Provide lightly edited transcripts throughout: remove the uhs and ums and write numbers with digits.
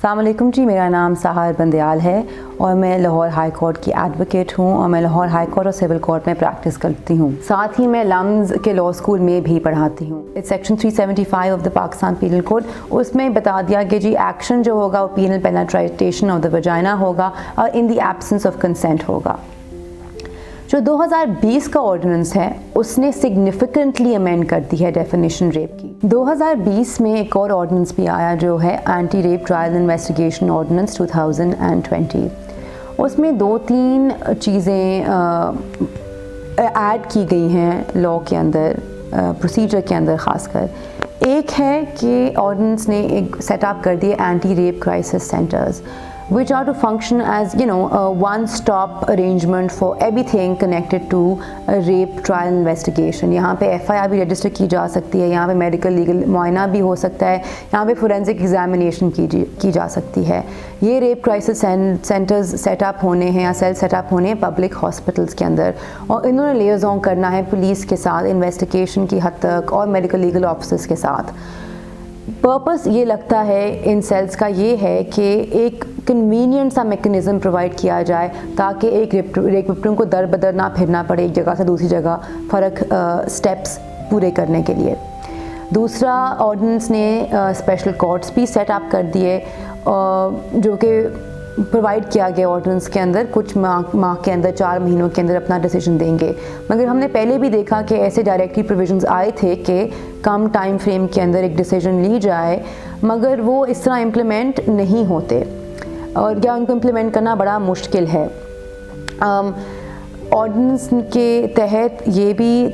अस्सलाम वालेकुम जी, मेरा नाम सहार बंदयाल है और मैं लाहौर हाई कोर्ट की एडवोकेट हूँ और मैं लाहौर हाई कोर्ट और सिविल कोर्ट में प्रैक्टिस करती हूँ। साथ ही मैं लम्स के लॉ स्कूल में भी पढ़ाती हूँ। It's section 375 of the Pakistan penal code, उसमें बता दिया कि जी एक्शन जो होगा वो penal penetration of the vagina होगा और in the absence of consent होगा। जो 2020 का ऑर्डिनेंस है उसने सिग्निफिकेंटली अमेंड कर दी है डेफिनेशन रेप की। 2020 में एक और ऑर्डिनेंस भी आया जो है anti rape trial investigation ordinance 2020। उसमें 2-3 चीज़ें ऐड की गई हैं लॉ के अंदर, प्रोसीजर के अंदर ख़ासकर। एक है कि ऑर्डिनेंस ने एक सेटअप कर दिए anti rape crisis centres which are to function as a one-stop arrangement for everything connected to a rape trial investigation। यहाँ पे FIR भी रजिस्टर की जा सकती है, यहाँ पे मेडिकल लीगल मुआयना भी हो सकता है, यहाँ पे फोरेंसिक एग्जामिनेशन की जा सकती है। ये रेप क्राइसिस सेंटर्स सेटअप होने हैं या सेल सेटअप होने हैं पब्लिक हॉस्पिटल्स के अंदर, और इन्होंने लिएज़ॉन करना है पुलिस के साथ इन्वेस्टिगेशन की हद तक और मेडिकल लीगल ऑफिसर्स के साथ। पर्पस ये लगता है इन सेल्स का ये है कि एक कन्वीनियंट सा मैकेनिज़्म प्रोवाइड किया जाए ताकि एक रेप विक्टिम को दर बदर ना फिरना पड़े एक जगह से दूसरी जगह फ़र्क स्टेप्स पूरे करने के लिए। दूसरा, ऑर्डिनेंस ने स्पेशल कोर्ट्स भी सेट अप कर दिए जो कि प्रोवाइड किया गया ऑर्डिनेंस के अंदर कुछ माह के अंदर 4 महीनों के अंदर अपना डिसीजन देंगे। मगर हमने पहले भी देखा कि ऐसे डायरेक्टली प्रोविजंस आए थे कि कम टाइम फ्रेम के अंदर एक डिसीजन ली जाए, मगर वो इस तरह इम्प्लीमेंट नहीं होते और क्या उनको इम्प्लीमेंट करना बड़ा मुश्किल है। ऑर्डिनेंस के तहत ये भी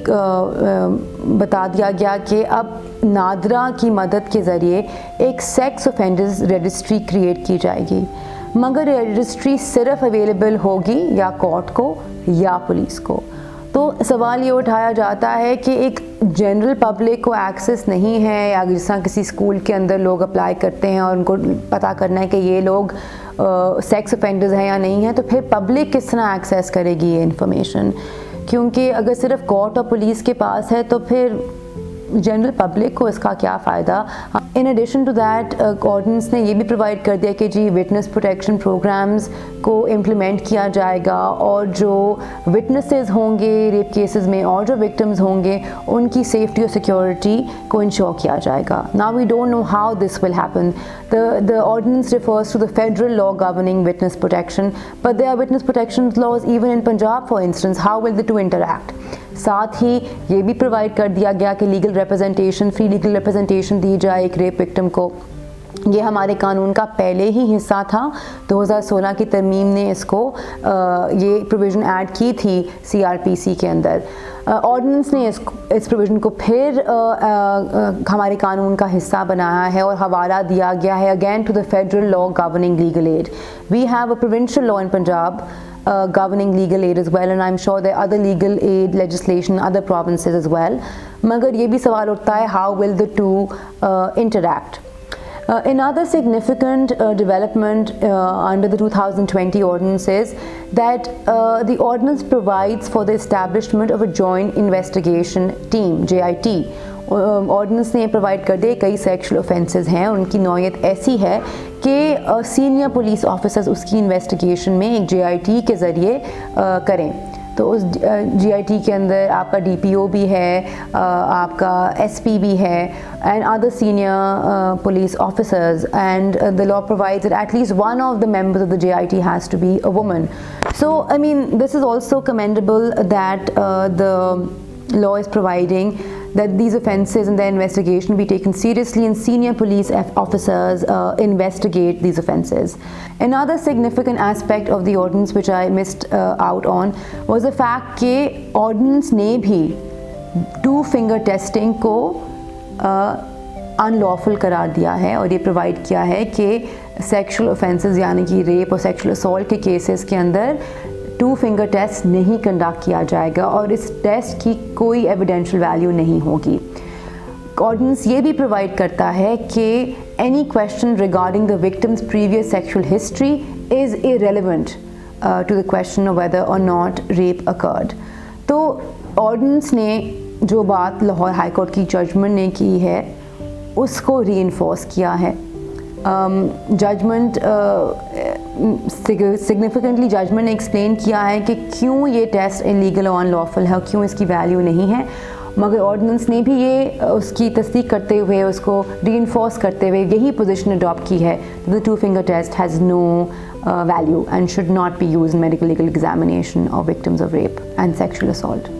बता दिया गया कि अब नादरा की मदद के ज़रिए एक सेक्स ऑफेंडर्स रजिस्ट्री क्रिएट की जाएगी, मगर रजिस्ट्री सिर्फ अवेलेबल होगी या कोर्ट को या पुलिस को। तो सवाल ये उठाया जाता है कि एक जनरल पब्लिक को एक्सेस नहीं है, या जिस तरह किसी स्कूल के अंदर लोग अप्लाई करते हैं और उनको पता करना है कि ये लोग सेक्स ऑफेंडर्स हैं या नहीं हैं, तो फिर पब्लिक किस तरह एक्सेस करेगी ये इन्फॉर्मेशन? क्योंकि अगर सिर्फ कोर्ट और पुलिस के पास है तो फिर जनरल पब्लिक को इसका क्या फ़ायदा। In addition to that ordinance ने ये भी प्रोवाइड कर दिया कि जी विटनेस प्रोटेक्शन प्रोग्राम्स को इम्प्लीमेंट किया जाएगा और जो विटनेसेस होंगे रेप केसेस में और जो विक्टिम्स होंगे उनकी सेफ्टी और सिक्योरिटी को इंश्योर किया जाएगा। Now we don't know how this will happen. The ordinance refers to the federal law governing witness protection, but there are witness protection laws even in Punjab, for instance. How will the two interact? साथ ही ये भी provide कर दिया गया कि legal representation, free legal representation दी जाए एक रेप विक्टिम को। ये हमारे कानून का पहले ही हिस्सा था। 2016 की तरमीम ने इसको ये प्रोविज़न ऐड की थी CRPC के अंदर। ऑर्डिनेंस ने इस प्रोविज़न को फिर हमारे कानून का हिस्सा बनाया है और हवाला दिया गया है again to the federal law governing legal aid. We have a provincial law in Punjab governing legal aid as well, and I'm sure there are other legal aid legislation in other provinces as well. मगर ये भी सवाल उठता है how will the two interact? Another significant development under the 2020 ordinance is that the ordinance provides for the establishment of a joint investigation team, JIT. Ordinance ने provide कर दिए कई सेक्शुअल ऑफेंसेस हैं, उनकी नौयत ऐसी है कि सीनियर पुलिस ऑफिसर्स उसकी इन्वेस्टिगेशन में एक JIT के ज़रिए करें। तो उस JIT के अंदर आपका DPO भी है, आपका SP भी है and other senior police officers, and the law provides that at least one of the members of the JIT has to be a woman. So I mean this is also commendable that the law is providing that these offences and their investigation be taken seriously and senior police officers investigate these offences. Another significant aspect of the ordinance which I missed out on was the fact कि ordinance ने भी 2 finger testing को unlawful करार दिया है और ये provide किया है कि सेक्शुअल ऑफेंसेस यानी कि रेप और सेक्शुअल असॉल्ट के केसेस के अंदर 2 फिंगर टेस्ट नहीं कंडक्ट किया जाएगा और इस टेस्ट की कोई एविडेंशियल वैल्यू नहीं होगी। ऑर्डिनेंस ये भी प्रोवाइड करता है कि any question regarding the victims previous sexual history is irrelevant to the question of whether or not rape occurred. तो ऑर्डिनेंस ने जो बात लाहौर हाई कोर्ट की जजमेंट ने की है उसको रीइंफोर्स किया है। ججمنٹ سگنیفیکنٹلی ججمنٹ نے ایکسپلین کیا ہے کہ کیوں یہ ٹیسٹ انلیگل اور ان لافل ہے اور کیوں اس کی ویلیو نہیں ہے، مگر آرڈیننس نے بھی یہ اس کی تصدیق کرتے ہوئے اس کو ری انفورس کرتے ہوئے یہی پوزیشن اڈاپٹ کی ہے، the two finger test has no value and should not be used in medical legal examination of victims of rape and sexual assault.